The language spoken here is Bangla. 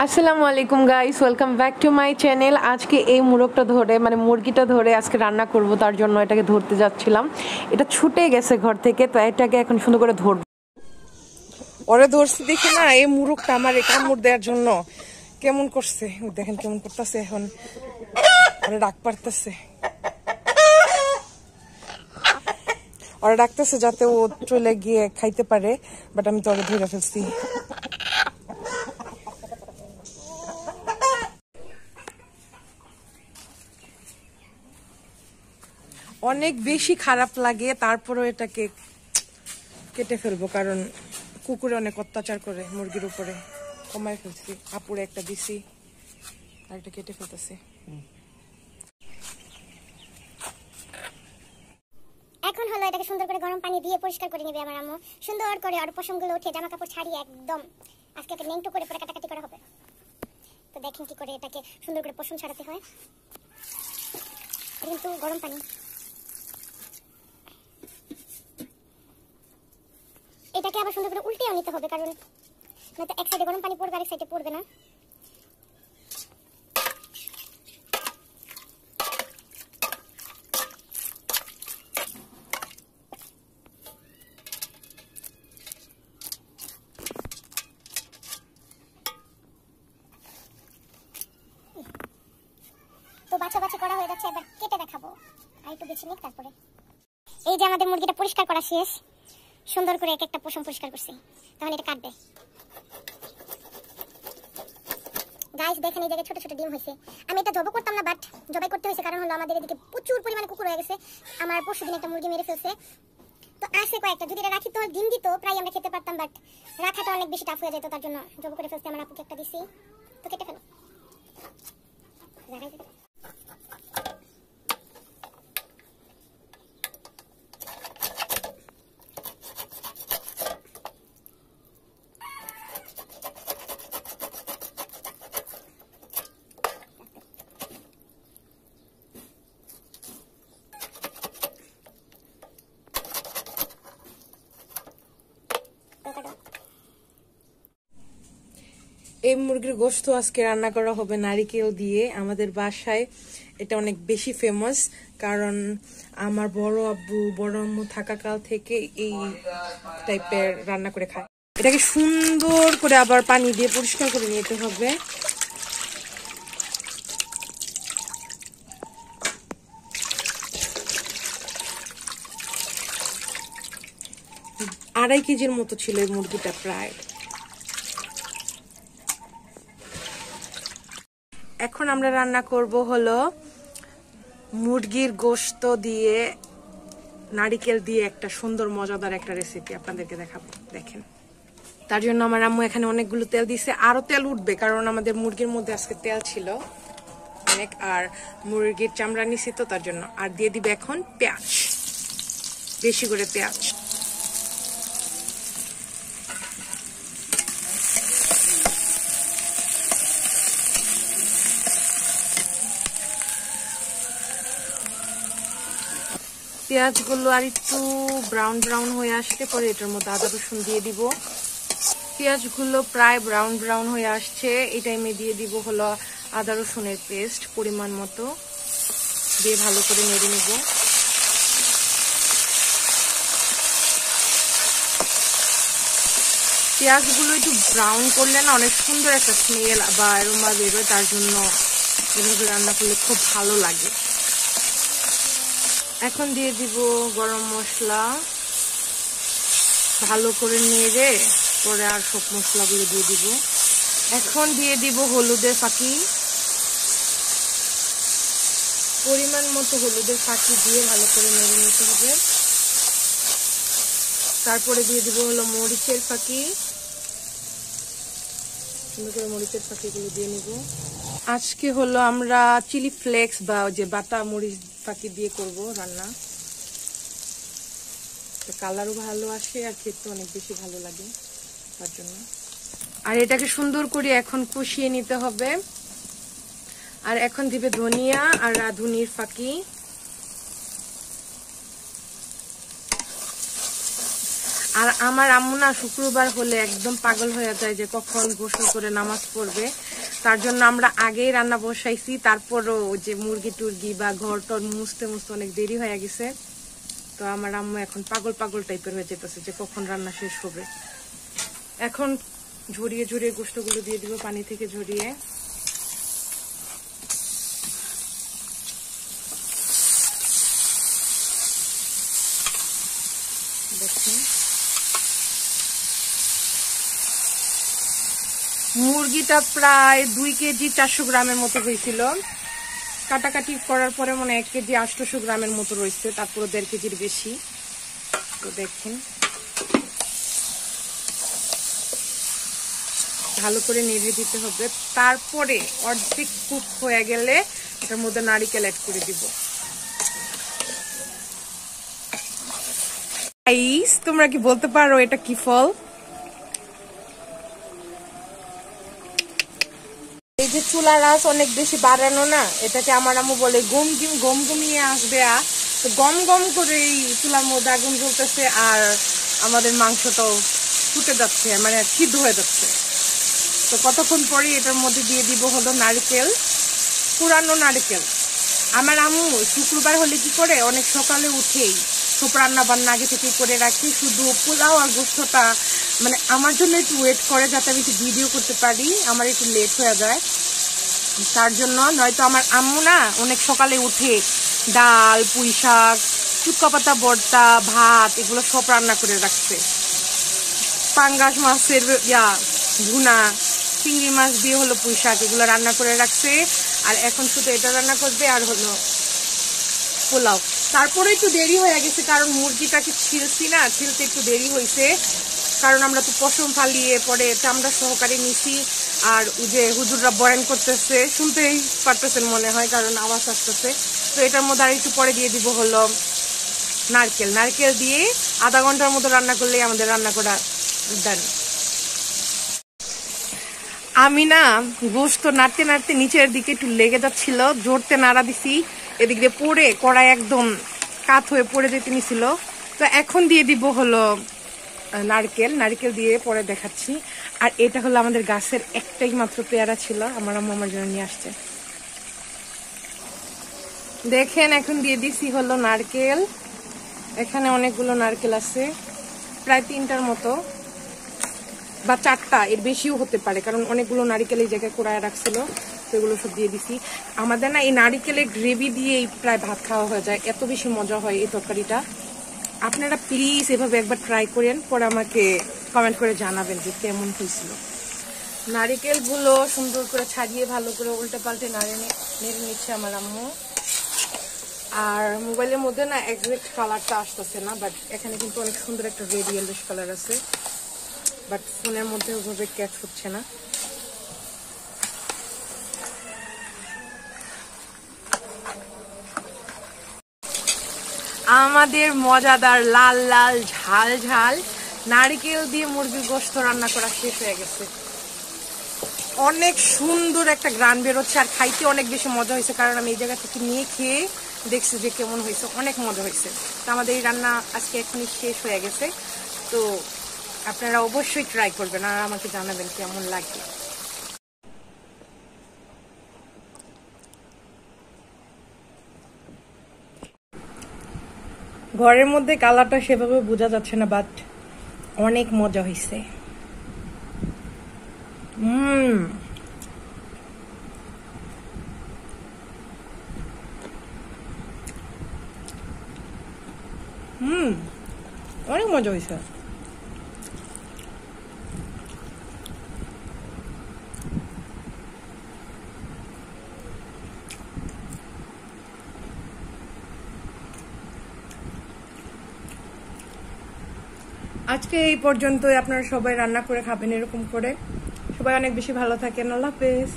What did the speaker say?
আসসালামু আলাইকুম guys, welcome back to my channel. আজকে এই মুরগটা ধরে মানে মুরগিটা ধরে আজকে রান্না করব, তার জন্য এটাকে ধরতে যাচ্ছিলাম। এটা ছুটে গেছে ঘর থেকে, তো এটাকে এখন সুন্দর করে ধরব। ওরে ধরছি দেখি না, এই মুরগটা আমার কামড় দেওয়ার জন্য কেমন করছে দেখেন, কেমন করতেছে। এখন ওরা ডাক পারতেছে, ওরা ডাকতেছে যাতে ও চলে গিয়ে খাইতে পারে, বাট আমি তো ওরা ধরে ফেলছি। অনেক বেশি খারাপ লাগে, তারপরও এটাকে কেটে ফেলবো, কারণ কুকুরে অনেক অত্যাচার করে মুরগির উপরে। কমায় ফেলছি, আপুরে একটা দিছি, আর একটা কেটে ফেলতেছি। এখন হলো এটাকে সুন্দর করে গরম পানি দিয়ে পরিষ্কার করে নেবে আমার আম্মু। সুন্দর করে আর পশমগুলো উঠে জামা কাপড় ছাড়িয়ে একদম আজকে একটা নেংটু করে পরে কাটাকাটি করা হবে। তো দেখেন কি করে এটাকে সুন্দর করে পশম ছাড়াতে হয়। কিন্তু গরম পানি, এটাকে আবার সুন্দর করে উল্টেও নিতে হবে, কারণ নয়তো এক সাইডে গরম পানি পড়বে আরেক সাইডে পড়বে না। তো বাছাবাছি করা হয়ে যাচ্ছে, এবার কেটে দেখাবো। আর একটু বেছে নিক, তারপরে এই যে আমাদের মুরগিটা পরিষ্কার করা শেষ। সুন্দর করে এক একটা পশম পরিষ্কার করছি, তখন এটা কাটবে। গাইস দেখেন, এই জায়গায় ছোট ছোট ডিম হয়েছে। আমি এটা জবাই করতাম না, বাট জবাই করতে হয়েছে, কারণ হলো আমাদের এদিকে প্রচুর পরিমাণে কুকুর হয়ে গেছে। আমার পরশুদিন একটা মুরগি মেরে ফেলছে, তো আছে কয়েকটা। যদি এটা রাখি তো ডিম দিত, প্রায় আমরা খেতে পারতাম, বাট রাখাটা অনেক বেশি টাফ হয়ে যেত, তার জন্য জবাই করে ফেলছে। আমার আপুকে একটা দিছি, তো কেটে ফেলো। এই মুরগির গোশত আজকে রান্না করা হবে নারিকেল দিয়ে। আমাদের বাসায় এটা অনেক বেশি ফেমাস, কারণ আমার বড় আব্বু বড় আম্মু থাকাকাল থেকে এই টাইপের রান্না করে খায়। এটাকে সুন্দর করে আবার পানি দিয়ে পরিষ্কার করে নিতে হবে। আড়াই কেজির মতো ছিল এই মুরগিটা প্রায়। এখন আমরা রান্না করব হলো মুরগির গোশত দিয়ে নারিকেল দিয়ে একটা সুন্দর মজাদার একটা রেসিপি আপনাদেরকে দেখাবো। দেখেন, তার জন্য আমার আম্মু এখানে অনেকগুলো তেল দিছে, আরো তেল উঠবে, কারণ আমাদের মুরগির মধ্যে আজকে তেল ছিল অনেক, আর মুরগির চামড়া নিছি তো তার জন্য। আর দিয়ে দিবে এখন পেঁয়াজ, বেশি করে পেঁয়াজ। পেঁয়াজগুলো আর একটু ব্রাউন ব্রাউন হয়ে আসতে পরে এটার মধ্যে আদা রসুন দিয়ে দিব। পেঁয়াজগুলো প্রায় ব্রাউন ব্রাউন হয়ে আসছে, এই টাইমে দিয়ে দিব হলো আদা রসুনের পেস্ট পরিমাণ মতো, দিয়ে ভালো করে নেড়ে নেব। পেঁয়াজগুলো একটু ব্রাউন করলে না অনেক সুন্দর একটা স্মেল বা অ্যারোমা বেরোয়, তার জন্য এভাবে রান্না করলে খুব ভালো লাগে। এখন দিয়ে দিব গরম মশলা, ভালো করে নেড়ে পরে আর সব মশলাগুলো দিয়ে দিব। এখন দিয়ে দিব হলুদের ফাঁকি, পরিমাণ মতো হলুদের ফাঁকি দিয়ে ভালো করে নেড়ে নিতে হবে। তারপরে দিয়ে দিব হলো মরিচের ফাঁকি, সুন্দর করে মরিচের ফাঁকিগুলো দিয়ে নিব। আজকে হলো আমরা চিলি ফ্লেক্স বা যে বাটা মরিচ ফাঁকি দিয়ে করব রান্না, কালারও ভালো আসে আর খেতে অনেক বেশি ভালো লাগে তার জন্য। আর এটাকে সুন্দর করে এখন কষিয়ে নিতে হবে। আর এখন দিবে ধনিয়া আর রাঁধুনির ফাঁকি, আর আমার আম্মু না শুক্রবার হলে একদম পাগল হয়ে যায় যে কখন গোসল করে নামাজ পড়বে। তার জন্য আমরা আগেই রান্না বসাইছি, তারপরও যে মুরগি টুরগি বা ঘর টর মুছতে মুছতে অনেক দেরি হয়ে গেছে। তো আমার আম্মু এখন পাগল পাগল টাইপের হয়ে যেতেছে যে কখন রান্না শেষ হবে। এখন ঝরিয়ে ঝরিয়ে গোশতগুলো দিয়ে দিব পানি থেকে ঝরিয়ে। দেখুন মুরগিটা প্রায় 2 কেজি 400 গ্রামের মতো হয়েছিল। কাটাকাটি করার পরে মনে 1 কেজি 800 গ্রামের মতো রয়েছে, তারপরে 1.5 কেজির বেশি। তো দেখুন ভালো করে নেড়ে দিতে হবে। তারপরে অর্ধেক কুক হয়ে গেলে এটার মধ্যে নারকেল অ্যাড করে দিব। গাইস তোমরা কি বলতে পারো এটা কি ফল? এই যে চুলার আঁচ অনেক বেশি বাড়ানো না, এটাকে আমার আম্মু বলে গমগমিয়ে আসবে। তো গম গম করে এই চুলার মধ্যে আগুন জ্বলতেছে আর আমাদের মাংসটাও ফুটে যাচ্ছে, মানে সিদ্ধ হয়ে যাচ্ছে। তো কতক্ষণ পরে এটার মধ্যে দিয়ে দিব হলো নারকেল, পুরানো নারকেল। আমার আম্মু শুক্রবার হলে কি করে অনেক সকালে উঠেই সব রান্না বান্না আগে থেকে করে রাখি, শুধু পোলাও আর গোশতটা মানে আমার জন্য একটু ওয়েট করে যাতে আমি একটু ভিডিও করতে পারি, আমার একটু লেট হয়ে যায় তার জন্য। নয়তো আমার আম্মু না অনেক সকালে উঠে ডাল, পুঁই শাক, শুটকা পাতা ভর্তা, ভাত এগুলো সব রান্না করে রাখছে। পাঙ্গাস মাছের ভুনা, চিংড়ি মাছ দিয়ে হলো পুঁই শাক এগুলো রান্না করে রাখছে। আর এখন শুধু এটা রান্না করবে আর হলো পোলাও। তারপরে একটু দেরি হয়ে গেছে কারণ মুরগিটাকে ছিলছি না, ছিলতে একটু দেরি হয়েছে কারণ আমরা তো পশম ফালিয়ে পরে চামড়া সহকারে নিছি। আর যে হুজুররা বয়ান করতেছে শুনতেই পারতেছেন মনে হয় কারণ আওয়াজ আসতেছে। তো এটার মধ্যে আর একটু পরে দিয়ে দিব হলো নারকেল। নারকেল দিয়ে আধা ঘন্টার মতো রান্না করলেই আমাদের রান্না করা ডান। আমি না গোশত নাড়তে নাড়তে নিচের দিকে একটু লেগে যাচ্ছিল, জোরতে নাড়া দিছি, এদিক দিয়ে পড়ে কড়াই একদম কাত হয়ে পড়ে যেতে নিছিল। তো এখন দিয়ে দিব হলো নারকেল, নারকেল দিয়ে পরে দেখাচ্ছি। আর এটা হলো আমাদের গাছের একটাই মাত্র পেয়ারা ছিল, আমার আম্মু আমার জন্য নিয়ে আসছে। দেখেন এখন দিয়ে দিছি হলো নারকেল, এখানে অনেকগুলো নারকেল আছে, প্রায় 3টার মতো বা 4টা, এর বেশিও হতে পারে কারণ অনেকগুলো নারিকেল এই জায়গায় কোড়ায় রাখছিল। তো এগুলো সব দিয়ে দিছি। আমাদের না এই নারিকেলের গ্রেভি দিয়েই প্রায় ভাত খাওয়া হয়ে যায়, এত বেশি মজা হয় এই তরকারিটা। আপনারা প্লিজ এভাবে একবার ট্রাই করেন, পরে আমাকে কমেন্ট করে জানাবেন যে কেমন হয়েছিল। নারিকেলগুলো সুন্দর করে ছাড়িয়ে ভালো করে উল্টে পাল্টে নেড়ে নিচ্ছে আমার আম্মু। আর মোবাইলের মধ্যে না এক্সাক্ট কালারটা আসতেছে না, বাট এখানে কিন্তু অনেক সুন্দর একটা রেড ইয়েলোশ কালার আছে, বাট ফোনের মধ্যে ওভাবে ক্যাচ হচ্ছে না। আমাদের মজাদার লাল লাল ঝাল ঝাল নারকেল দিয়ে মুরগির গোশত রান্না করা শেষ হয়ে গেছে। অনেক সুন্দর একটা গ্রান বেরোচ্ছে আর খাইতে অনেক বেশি মজা হয়েছে কারণ আমি এই জায়গা থেকে নিয়ে খেয়ে দেখছি যে কেমন হয়েছে, অনেক মজা হয়েছে। তো আমাদের এই রান্না আজকে এখনই শেষ হয়ে গেছে। তো আপনারা অবশ্যই ট্রাই করবেন আর আমাকে জানাবেন কেমন লাগে। ঘরের মধ্যে কালারটা সেভাবে বোঝা যাচ্ছে না, বাট অনেক মজা হয়েছে। অনেক মজা হয়েছে। আজকে এই পর্যন্তই। আপনারা সবাই রান্না করে খাবেন এরকম করে। সবাই অনেক বেশি ভালো থাকেন। আল্লাহ হাফেজ।